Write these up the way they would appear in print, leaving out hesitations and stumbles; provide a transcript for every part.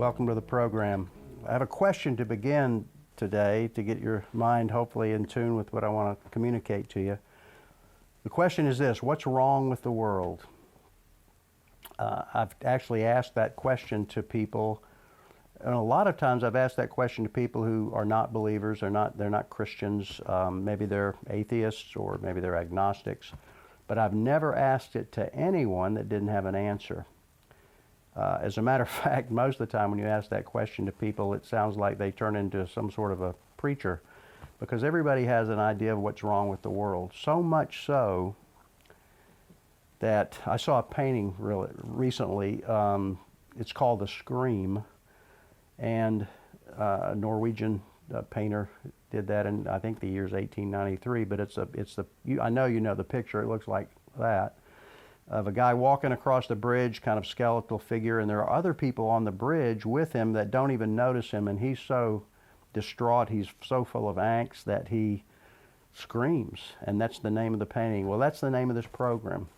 Welcome to the program. I have a question to begin today to get your mind hopefully in tune with what I want to communicate to you. The question is this: what's wrong with the world? I've actually asked that question to people, and a lot of times I've asked that question to people who are not believers, they're not Christians, maybe they're atheists or maybe they're agnostics, but I've never asked it to anyone that didn't have an answer. As a matter of fact, most of the time when you ask that question to people, it sounds like they turn into some sort of a preacher, because everybody has an idea of what's wrong with the world. So much so that I saw a painting recently. It's called The Scream, and a Norwegian painter did that in, I think, the year's 1893. But I know you know the picture. It looks like that, of a guy walking across the bridge, kind of skeletal figure, and there are other people on the bridge with him that don't even notice him, and he's so distraught, he's so full of angst that he screams, and that's the name of the painting. Well, that's the name of this program.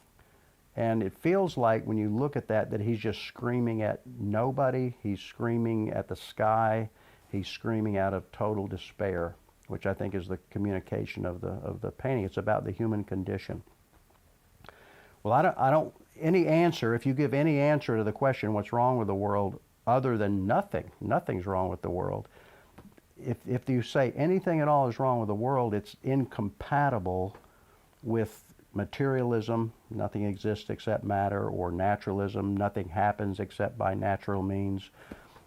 And it feels like when you look at that he's just screaming at nobody, he's screaming at the sky, he's screaming out of total despair, which I think is the communication of the painting. It's about the human condition. Well, I don't, any answer, if you give any answer to the question, what's wrong with the world, other than nothing's wrong with the world. If you say anything at all is wrong with the world, it's incompatible with materialism, nothing exists except matter, or naturalism, nothing happens except by natural means.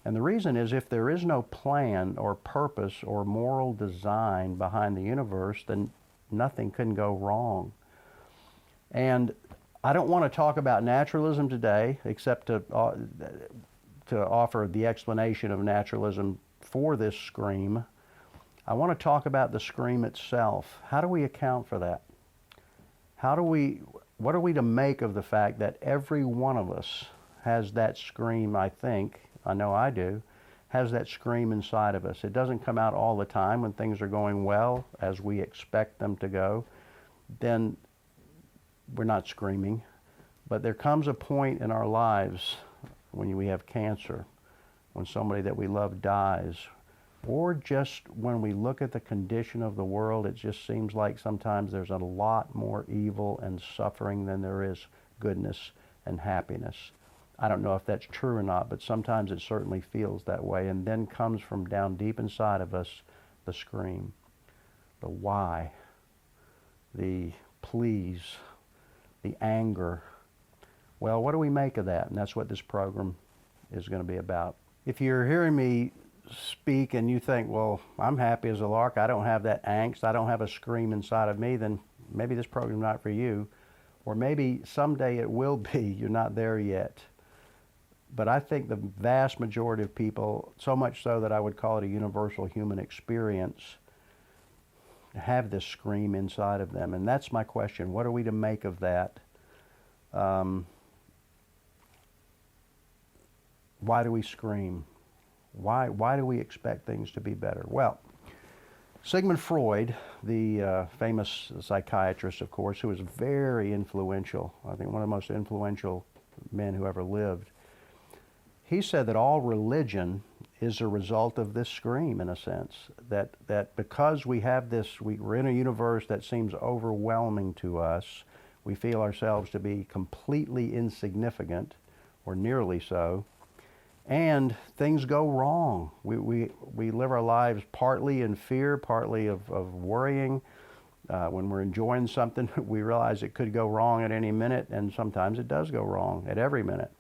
And the reason is, if there is no plan or purpose or moral design behind the universe, then nothing can go wrong. And I don't want to talk about naturalism today, except to offer the explanation of naturalism for this scream. I want to talk about the scream itself. How do we account for that? What are we to make of the fact that every one of us has that scream? I know I do, has that scream inside of us. It doesn't come out all the time when things are going well, as we expect them to go. Then we're not screaming. But there comes a point in our lives when we have cancer, when somebody that we love dies, or just when we look at the condition of the world, it just seems like sometimes there's a lot more evil and suffering than there is goodness and happiness. I don't know if that's true or not, but sometimes it certainly feels that way. And then comes from down deep inside of us the scream, the why, the please, the anger. Well, what do we make of that? And that's what this program is going to be about. If you're hearing me speak and you think, well, I'm happy as a lark, I don't have that angst, I don't have a scream inside of me, then maybe this program's not for you. Or maybe someday it will be. You're not there yet. But I think the vast majority of people, so much so that I would call it a universal human experience, have this scream inside of them. And that's my question. What are we to make of that? Why do we scream? Why do we expect things to be better? Well, Sigmund Freud, the famous psychiatrist, of course, who was very influential, I think one of the most influential men who ever lived, he said that all religion is a result of this scream, in a sense, that because we have this, we're in a universe that seems overwhelming to us, we feel ourselves to be completely insignificant, or nearly so, and things go wrong. We live our lives partly in fear, partly of worrying. When we're enjoying something, we realize it could go wrong at any minute, and sometimes it does go wrong at every minute.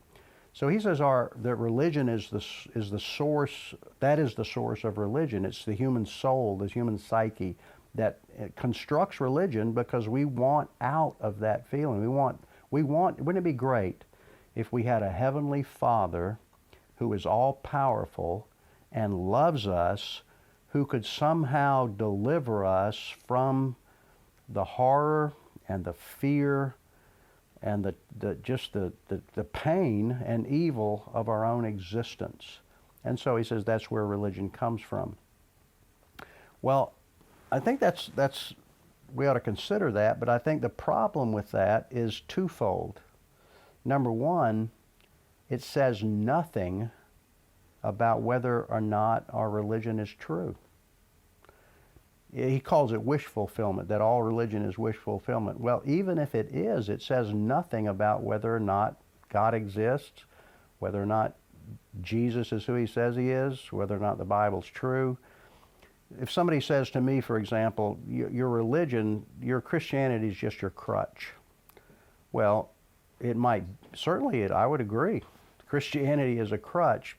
So he says that religion is the source. That is the source of religion. It's the human soul, the human psyche that constructs religion, because we want out of that feeling. We want. Wouldn't it be great if we had a heavenly Father who is all-powerful and loves us, who could somehow deliver us from the horror and the fear and the pain and evil of our own existence. And so he says that's where religion comes from. Well, I think we ought to consider that, but I think the problem with that is twofold. Number one, it says nothing about whether or not our religion is true. He calls it wish fulfillment, that all religion is wish fulfillment. Well, even if it is, it says nothing about whether or not God exists, whether or not Jesus is who he says he is, whether or not the Bible's true. If somebody says to me, for example, your religion, your Christianity is just your crutch. Well, it might, certainly I would agree. Christianity is a crutch,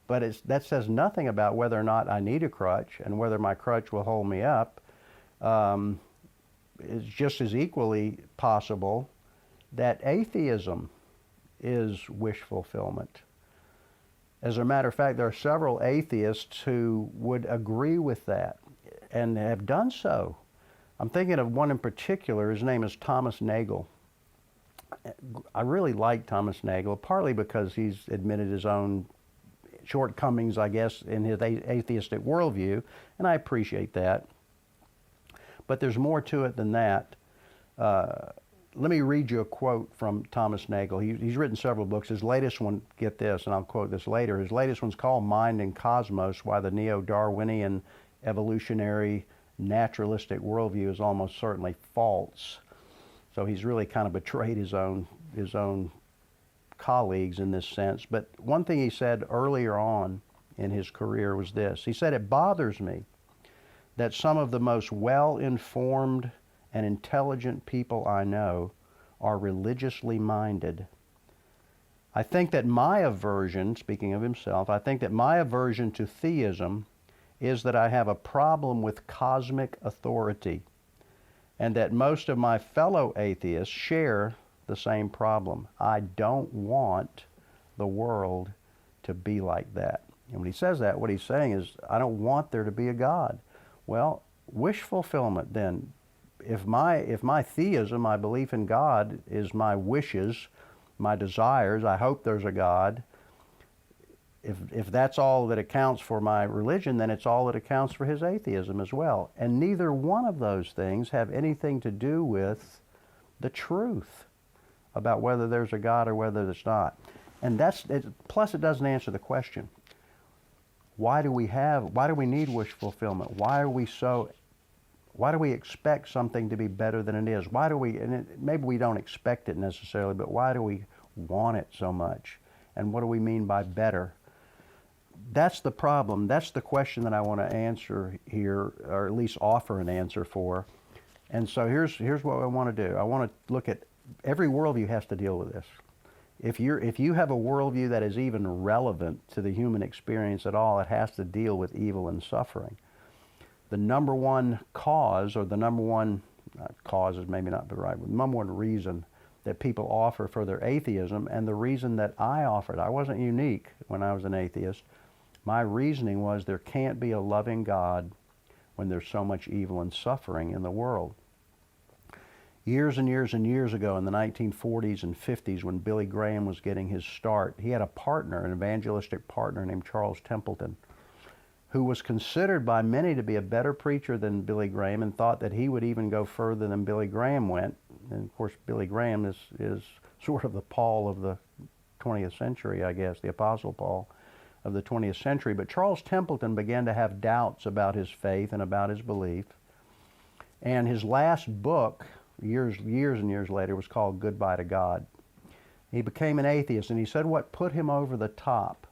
but that says nothing about whether or not I need a crutch and whether my crutch will hold me up. It's just as equally possible that atheism is wish fulfillment. As a matter of fact, there are several atheists who would agree with that and have done so. I'm thinking of one in particular. His name is Thomas Nagel. I really like Thomas Nagel, partly because he's admitted his own shortcomings, I guess, in his atheistic worldview, and I appreciate that. But there's more to it than that. Let me read you a quote from Thomas Nagel. He's written several books. His latest one, get this, and I'll quote this later, his latest one's called Mind and Cosmos, Why the Neo-Darwinian Evolutionary Naturalistic Worldview is Almost Certainly False. So he's really kind of betrayed his own colleagues in this sense. But one thing he said earlier on in his career was this. He said, "It bothers me that some of the most well-informed and intelligent people I know are religiously minded. I think that my aversion," speaking of himself, "I think that my aversion to theism is that I have a problem with cosmic authority, and that most of my fellow atheists share the same problem. I don't want the world to be like that." And when he says that, what he's saying is, I don't want there to be a God. Well, wish fulfillment then. If my theism, my belief in God, is my wishes, my desires, I hope there's a God, if that's all that accounts for my religion, then it's all that accounts for his atheism as well. And neither one of those things have anything to do with the truth about whether there's a God or whether there's not. And plus it doesn't answer the question. Why do we need wish fulfillment? Why do we expect something to be better than it is? Maybe we don't expect it necessarily, but why do we want it so much? And what do we mean by better? That's the problem. That's the question that I want to answer here, or at least offer an answer for. And so here's what I want to do. I want to look at every worldview has to deal with this. If you have a worldview that is even relevant to the human experience at all, it has to deal with evil and suffering. The number one cause, or the number one cause is maybe not the right word, the number one reason that people offer for their atheism, and the reason that I offered, I wasn't unique when I was an atheist. My reasoning was there can't be a loving God when there's so much evil and suffering in the world. Years and years and years ago, in the 1940s and 50s, when Billy Graham was getting his start, he had a partner, an evangelistic partner named Charles Templeton, who was considered by many to be a better preacher than Billy Graham, and thought that he would even go further than Billy Graham went. And of course, Billy Graham is sort of the Paul of the 20th century, I guess, the Apostle Paul of the 20th century. But Charles Templeton began to have doubts about his faith and about his belief. And his last book, years and years later, was called Goodbye to God. He became an atheist, and he said what put him over the top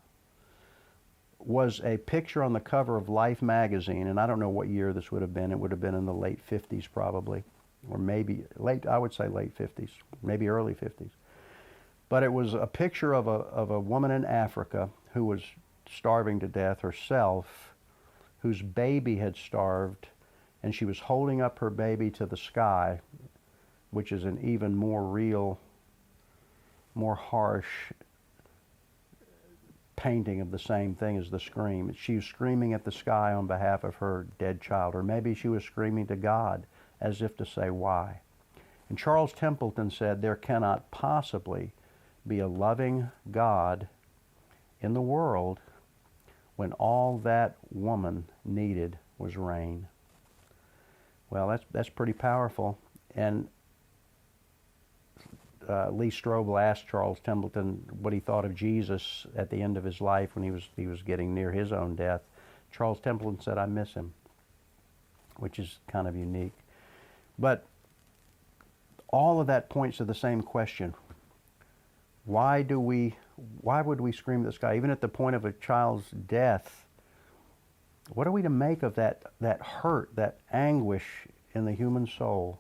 was a picture on the cover of Life magazine, and I don't know what year this would have been. It would have been in the late 50s probably, or maybe I would say late 50s, maybe early 50s. But it was a picture of a woman in Africa who was starving to death herself, whose baby had starved, and she was holding up her baby to the sky, which is an even more real, more harsh painting of the same thing as the scream. She was screaming at the sky on behalf of her dead child, or maybe she was screaming to God as if to say, why? And Charles Templeton said there cannot possibly be a loving God in the world when all that woman needed was rain. Well, that's pretty powerful. And Lee Strobel asked Charles Templeton what he thought of Jesus at the end of his life when he was getting near his own death. Charles Templeton said, "I miss him," which is kind of unique. But all of that points to the same question. Why would we scream at the sky? Even at the point of a child's death, what are we to make of that hurt, that anguish in the human soul?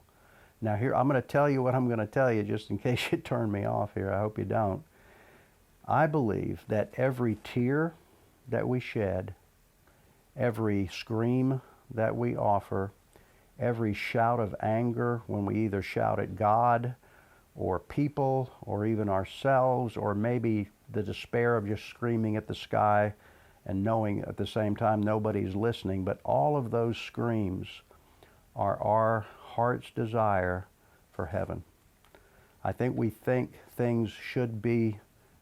Now here, I'm going to tell you what I'm going to tell you just in case you turn me off here. I hope you don't. I believe that every tear that we shed, every scream that we offer, every shout of anger when we either shout at God or people or even ourselves, or maybe the despair of just screaming at the sky and knowing at the same time nobody's listening, but all of those screams are our heart's desire for heaven. I think we think things should be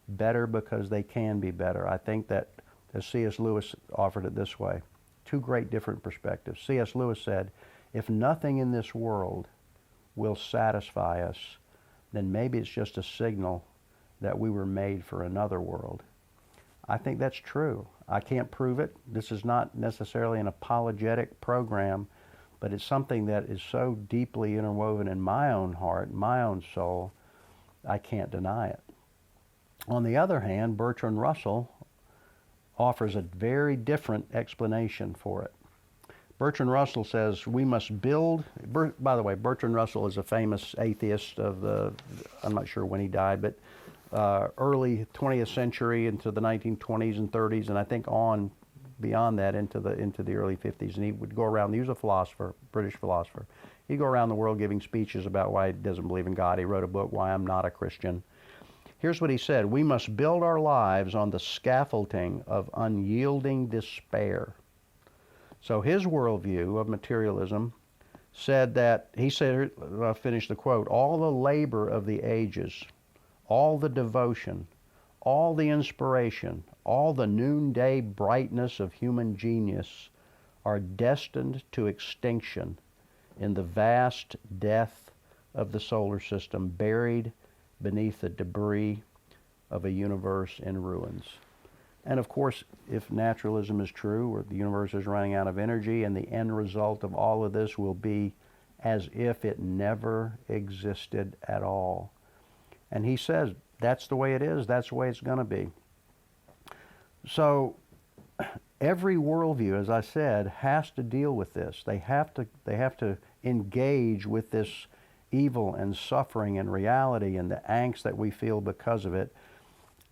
better because they can be better. I think that, as C.S. Lewis offered it this way, two great different perspectives. C.S. Lewis said, if nothing in this world will satisfy us, then maybe it's just a signal that we were made for another world. I think that's true. I can't prove it. This is not necessarily an apologetic program, but it's something that is so deeply interwoven in my own heart, my own soul, I can't deny it. On the other hand, Bertrand Russell offers a very different explanation for it. Bertrand Russell says we must build, by the way, Bertrand Russell is a famous atheist of the, I'm not sure when he died, but early 20th century into the 1920s and 30s, and I think on beyond that into the early 50s. And he would go around, he was a philosopher, British philosopher. He'd go around the world giving speeches about why he doesn't believe in God. He wrote a book, Why I'm Not a Christian. Here's what he said: we must build our lives on the scaffolding of unyielding despair. So his worldview of materialism said that, he said, I'll finish the quote, all the labor of the ages, all the devotion, all the inspiration, all the noonday brightness of human genius are destined to extinction in the vast death of the solar system, buried beneath the debris of a universe in ruins. And of course, if naturalism is true, or the universe is running out of energy, and the end result of all of this will be as if it never existed at all. And he says, that's the way it is, that's the way it's going to be. So every worldview, as I said, has to deal with this. They have to engage with this evil and suffering and reality and the angst that we feel because of it.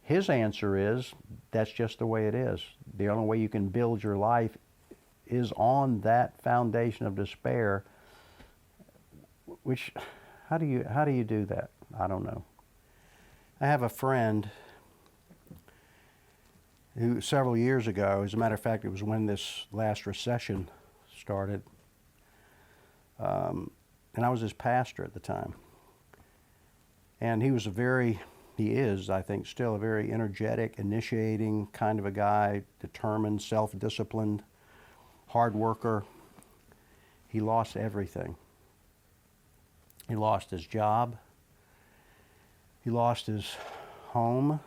His answer is, that's just the way it is. The only way you can build your life is on that foundation of despair, which, how do you do that? I don't know. I have a friend who several years ago, as a matter of fact, it was when this last recession started, and I was his pastor at the time. And he is, I think, still a very energetic, initiating kind of a guy, determined, self-disciplined, hard worker. He lost everything. He lost his job. He lost his home.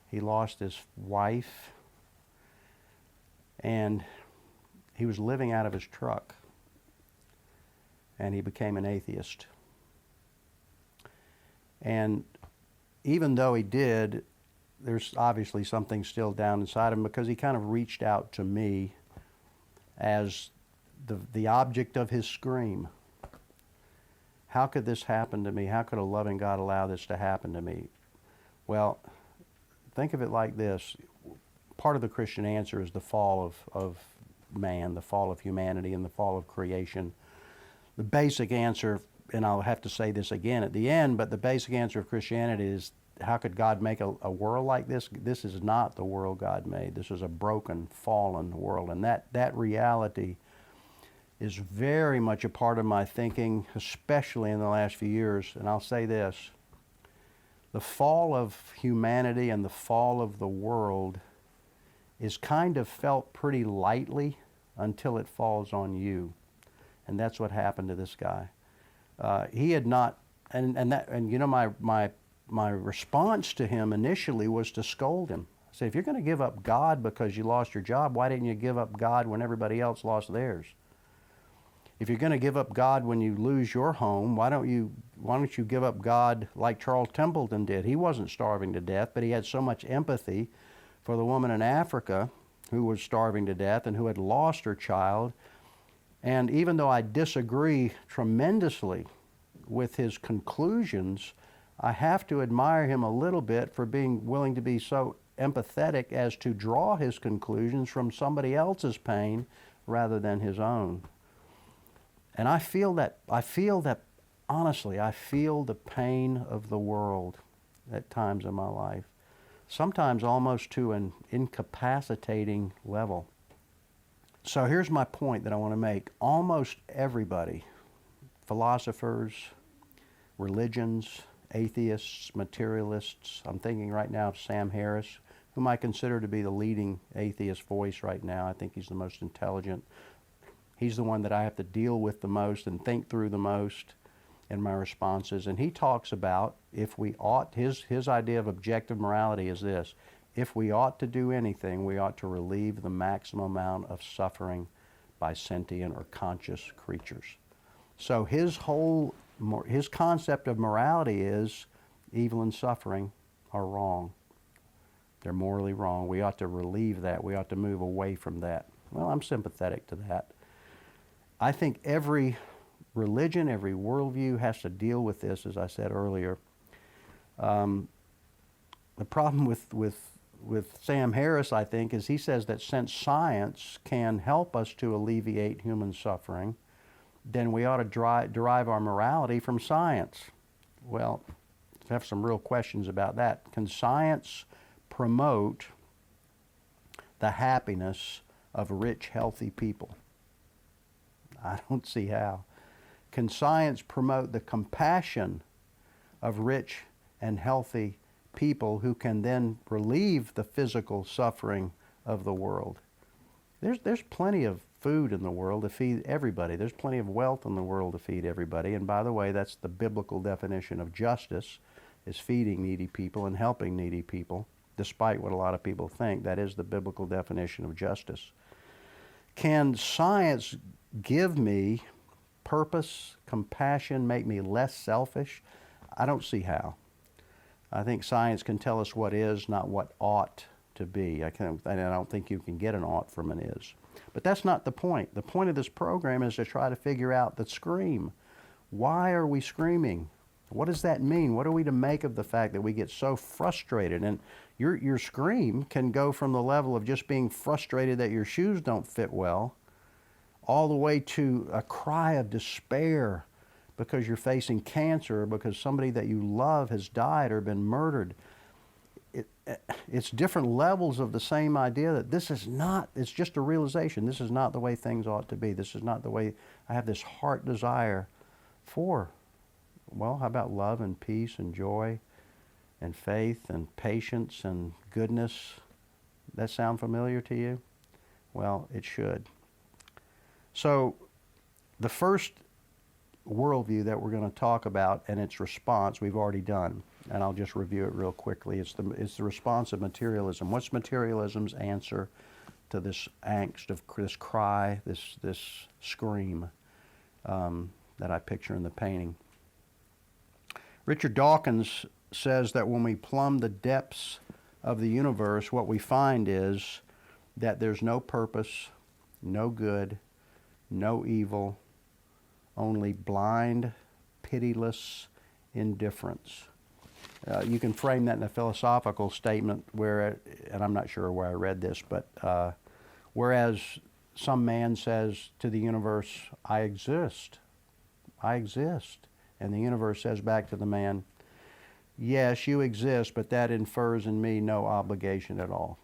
He lost his wife. And he was living out of his truck. And he became an atheist. And even though he did, there's obviously something still down inside him, because he kind of reached out to me as the object of his scream. How could this happen to me? How could a loving God allow this to happen to me? Well, think of it like this. Part of the Christian answer is the fall of man, the fall of humanity, and the fall of creation. The basic answer, and I'll have to say this again at the end, but the basic answer of Christianity is, how could God make a world like this? This is not the world God made. This is a broken, fallen world. And that reality is very much a part of my thinking, especially in the last few years. And I'll say this: the fall of humanity and the fall of the world is kind of felt pretty lightly until it falls on you. And that's what happened to this guy. He had not And you know, my response to him initially was to scold him. I said, if you're going to give up God because you lost your job, why didn't you give up God when everybody else lost theirs? If you're going to give up God when you lose your home, why don't you give up God like Charles Templeton did? He wasn't starving to death, but he had so much empathy for the woman in Africa who was starving to death and who had lost her child. And even though I disagree tremendously with his conclusions, I have to admire him a little bit for being willing to be so empathetic as to draw his conclusions from somebody else's pain rather than his own. And I feel that, honestly, I feel the pain of the world at times in my life, sometimes almost to an incapacitating level. So here's my point that I want to make. Almost everybody, philosophers, religions, atheists, materialists, I'm thinking right now of Sam Harris, whom I consider to be the leading atheist voice right now. I think he's the most intelligent. He's the one that I have to deal with the most and think through the most in my responses. And he talks about if we ought, his idea of objective morality is this: if we ought to do anything, we ought to relieve the maximum amount of suffering by sentient or conscious creatures. So his concept of morality is evil and suffering are wrong. They're morally wrong. We ought to relieve that. We ought to move away from that. Well, I'm sympathetic to that. I think every religion, every worldview has to deal with this, as I said earlier. The problem with Sam Harris, I think, is he says that since science can help us to alleviate human suffering, then we ought to derive our morality from science. Well, I have some real questions about that. Can science promote the happiness of rich, healthy people? I don't see how. Can science promote the compassion of rich and healthy people who can then relieve the physical suffering of the world? There's plenty of food in the world to feed everybody. There's plenty of wealth in the world to feed everybody. And by the way, that's the biblical definition of justice, is feeding needy people and helping needy people. Despite what a lot of people think, that is the biblical definition of justice. Can science give me purpose, compassion, make me less selfish? I don't see how. I think science can tell us what is, not what ought to be. I don't think you can get an ought from an is. But that's not the point. The point of this program is to try to figure out the scream. Why are we screaming? What does that mean? What are we to make of the fact that we get so frustrated? And your scream can go from the level of just being frustrated that your shoes don't fit well, all the way to a cry of despair because you're facing cancer or because somebody that you love has died or been murdered. It's different levels of the same idea that this is not, it's just a realization, this is not the way things ought to be. This is not the way I have this heart desire for. Well, how about love and peace and joy and faith and patience and goodness? That sound familiar to you? Well, it should. So the first worldview that we're going to talk about and its response we've already done, and I'll just review it real quickly. It's the response of materialism. What's materialism's answer to this angst, of this cry, this scream that I picture in the painting? Richard Dawkins says that when we plumb the depths of the universe, what we find is that there's no purpose, no good, no evil, only blind, pitiless indifference. You can frame that in a philosophical statement where, and I'm not sure where I read this, but whereas some man says to the universe, I exist, and the universe says back to the man, yes, you exist, but that infers in me no obligation at all.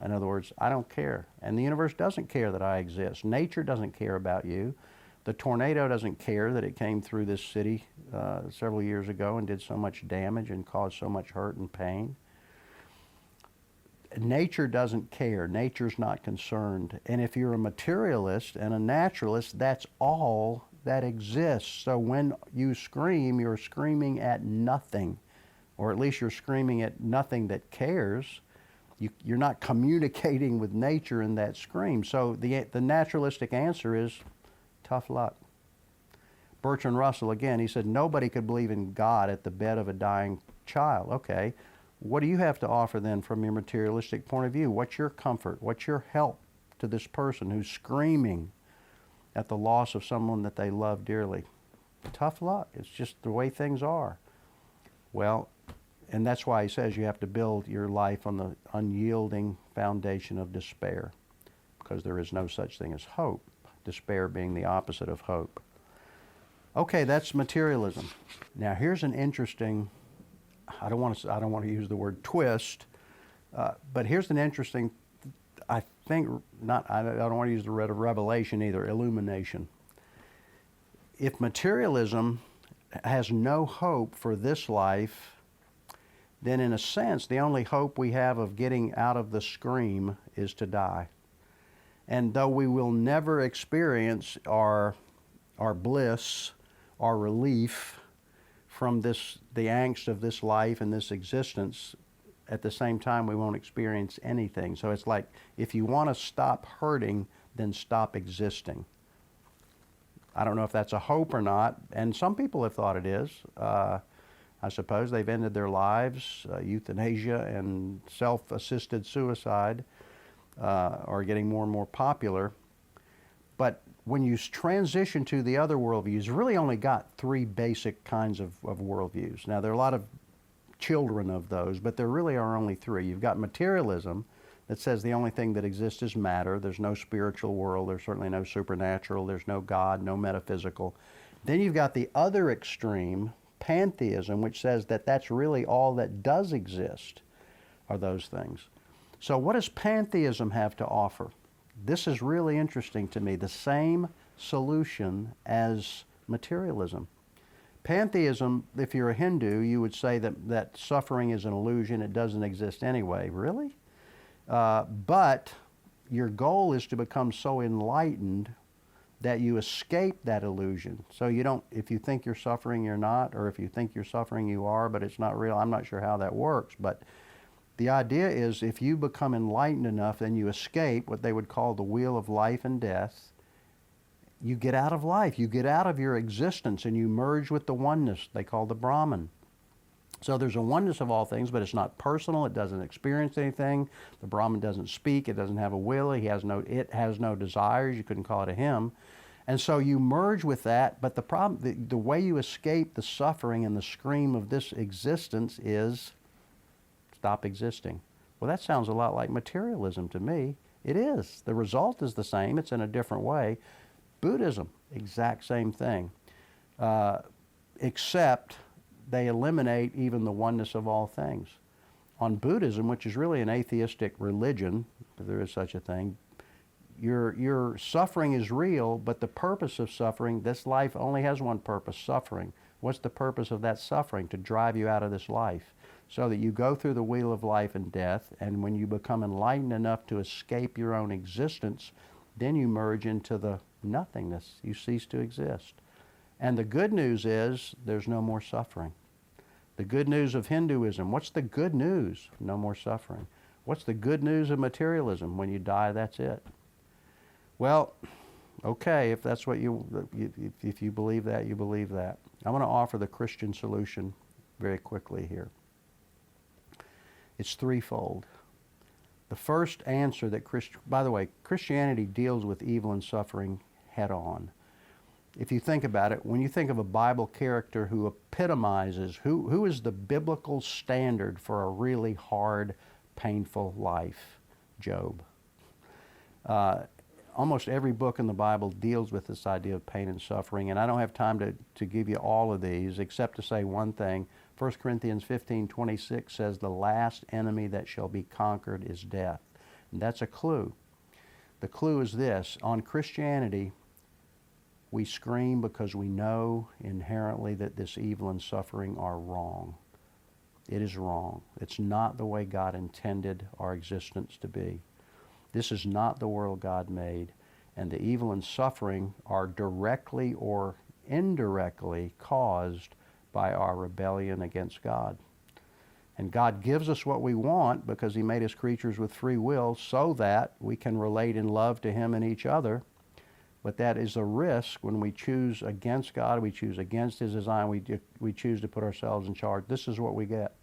In other words, I don't care. And the universe doesn't care that I exist. Nature doesn't care about you. The tornado doesn't care that it came through this city several years ago and did so much damage and caused so much hurt and pain. Nature doesn't care. Nature's not concerned. And if you're a materialist and a naturalist, that's all that exists. So when you scream, you're screaming at nothing, or at least you're screaming at nothing that cares. You're not communicating with nature in that scream. So the naturalistic answer is tough luck. Bertrand Russell, again, he said, nobody could believe in God at the bed of a dying child. Okay, what do you have to offer then from your materialistic point of view? What's your comfort? What's your help to this person who's screaming at the loss of someone that they love dearly? Tough luck. It's just the way things are. Well, and that's why he says you have to build your life on the unyielding foundation of despair, because there is no such thing as hope, despair being the opposite of hope. Okay, that's materialism. Now here's an interesting, I don't want to use the word twist, but here's an interesting, I think, I don't want to use the word revelation either, illumination. If materialism has no hope for this life, then in a sense, the only hope we have of getting out of the scream is to die. And though we will never experience our bliss, our relief from the angst of this life and this existence, at the same time we won't experience anything. So it's like, if you want to stop hurting, then stop existing. I don't know if that's a hope or not, and some people have thought it is. I suppose they've ended their lives. Euthanasia and self-assisted suicide are getting more and more popular. But when you transition to the other worldviews, you've really only got three basic kinds of worldviews. Now, there are a lot of children of those, but there really are only three. You've got materialism that says the only thing that exists is matter. There's no spiritual world. There's certainly no supernatural. There's no God, no metaphysical. Then you've got the other extreme, pantheism, which says that that's really all that does exist are those things. So what does pantheism have to offer? This is really interesting to me. The same solution as materialism. Pantheism, if you're a Hindu, you would say that suffering is an illusion. It doesn't exist anyway. Really? But your goal is to become so enlightened that you escape that illusion. So you don't, if you think you're suffering, you're not, or if you think you're suffering, you are, but it's not real. I'm not sure how that works, but the idea is if you become enlightened enough, then you escape what they would call the wheel of life and death. You get out of life, you get out of your existence, and you merge with the oneness they call the Brahman. So there's a oneness of all things, but it's not personal. It doesn't experience anything. The Brahman doesn't speak. It doesn't have a will. It has no desires. You couldn't call it a him. And so you merge with that, but the problem, the way you escape the suffering and the scream of this existence is stop existing. Well, that sounds a lot like materialism to me. It is. The result is the same. It's in a different way. Buddhism, exact same thing, except they eliminate even the oneness of all things. On Buddhism, which is really an atheistic religion, if there is such a thing, your suffering is real, but the purpose of suffering, this life only has one purpose, suffering. What's the purpose of that suffering? To drive you out of this life, so that you go through the wheel of life and death, and when you become enlightened enough to escape your own existence, then you merge into the nothingness. You cease to exist. And the good news is there's no more suffering. The good news of Hinduism, what's the good news? No more suffering. What's the good news of materialism? When you die, that's it. Well, okay, if that's what if you believe that, you believe that. I want to offer the Christian solution very quickly here. It's threefold. The first answer that by the way, Christianity deals with evil and suffering head on. If you think about it, when you think of a Bible character who epitomizes, who is the biblical standard for a really hard, painful life? Job. Almost every book in the Bible deals with this idea of pain and suffering, and I don't have time to give you all of these, except to say one thing. 1 Corinthians 15:26 says, the last enemy that shall be conquered is death. And that's a clue. The clue is this: on Christianity, we scream because we know inherently that this evil and suffering are wrong. It is wrong. It's not the way God intended our existence to be. This is not the world God made. And the evil and suffering are directly or indirectly caused by our rebellion against God. And God gives us what we want because He made us creatures with free will so that we can relate in love to Him and each other. But that is a risk when we choose against God, we choose against His design, we choose to put ourselves in charge. This is what we get.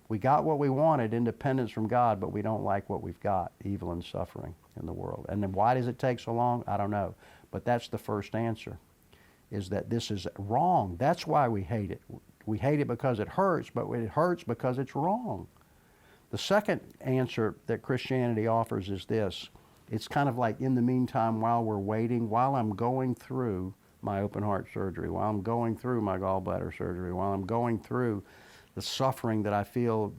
We got what we wanted, independence from God, but we don't like what we've got, evil and suffering in the world. And then why does it take so long? I don't know. But that's the first answer, is that this is wrong. That's why we hate it. We hate it because it hurts, but it hurts because it's wrong. The second answer that Christianity offers is this. It's kind of like in the meantime, while we're waiting, while I'm going through my open heart surgery, while I'm going through my gallbladder surgery, while I'm going through the suffering that I feel,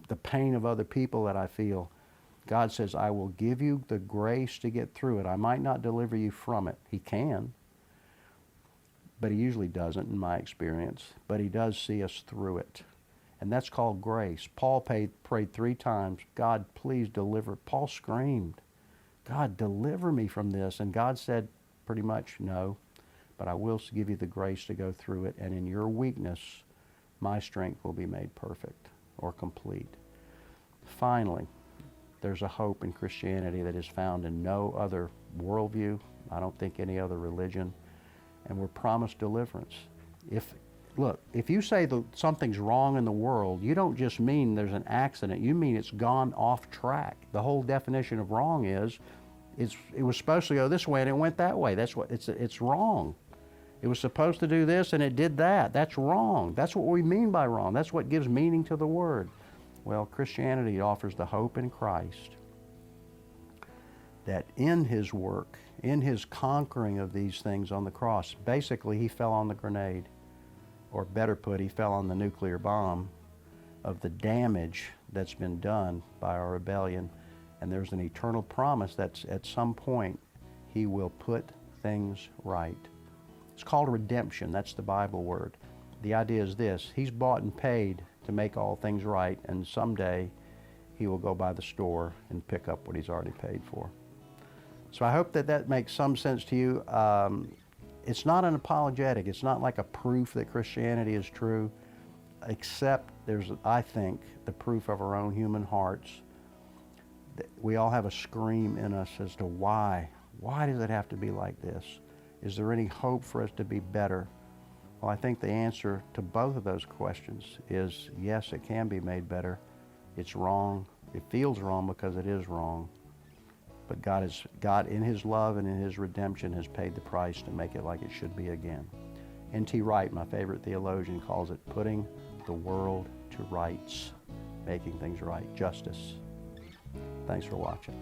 the pain of other people that I feel, God says, I will give you the grace to get through it. I might not deliver you from it. He can, but He usually doesn't in my experience. But He does see us through it. And that's called grace. Paul prayed 3 times, God, please deliver. Paul screamed, God, deliver me from this. And God said pretty much, no, but I will give you the grace to go through it. And in your weakness, my strength will be made perfect or complete. Finally, there's a hope in Christianity that is found in no other worldview. I don't think any other religion. And we're promised deliverance. Look, if you say that something's wrong in the world, you don't just mean there's an accident. You mean it's gone off track. The whole definition of wrong is it was supposed to go this way and it went that way. That's what it's wrong. It was supposed to do this and it did that. That's wrong. That's what we mean by wrong. That's what gives meaning to the word. Well, Christianity offers the hope in Christ that in His work, in His conquering of these things on the cross, basically He fell on the grenade, or better put, He fell on the nuclear bomb of the damage that's been done by our rebellion. And there's an eternal promise that at some point He will put things right. It's called redemption. That's the Bible word. The idea is this. He's bought and paid to make all things right, and someday He will go by the store and pick up what He's already paid for. So I hope that makes some sense to you. It's not an apologetic. It's not like a proof that Christianity is true, except there's, I think, the proof of our own human hearts. We all have a scream in us as to why. Why does it have to be like this? Is there any hope for us to be better? Well, I think the answer to both of those questions is yes, it can be made better. It's wrong. It feels wrong because it is wrong. But God in His love and in His redemption has paid the price to make it like it should be again. N.T. Wright, my favorite theologian, calls it putting the world to rights, making things right, justice. Thanks for watching.